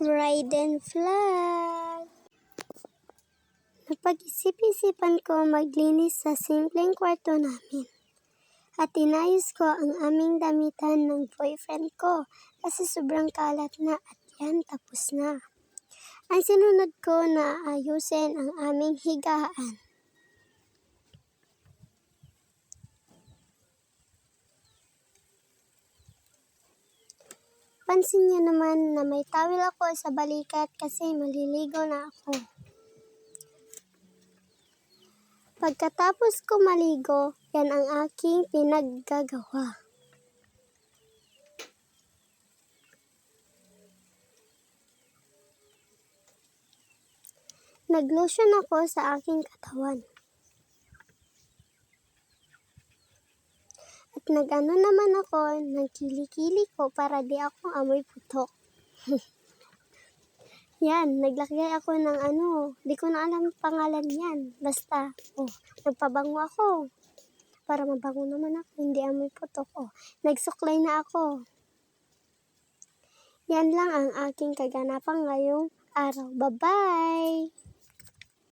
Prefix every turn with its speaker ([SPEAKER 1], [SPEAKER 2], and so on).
[SPEAKER 1] Raiden Vlog. Napag-isip-isipan ko maglinis sa simpleng kwarto namin. At inayos ko ang aming damitan ng boyfriend ko kasi sobrang kalat na at yan tapos na. Ang sinunod ko na ayusin ang aming higaan. Pansin niyo naman na may towel ako sa balikat kasi maliligo na ako. Pagkatapos ko maligo, yan ang aking pinaggagawa. Naglotion ako sa aking katawan. At nag-ano naman ako ng kili-kili ko para di ako amoy putok. Yan, naglagay ako ng di ko na alam pangalan yan. Basta, nagpabango ako. Para mabango naman ako, hindi amoy putok. Nagsuklay na ako. Yan lang ang aking kaganapan ngayong araw. Bye-bye!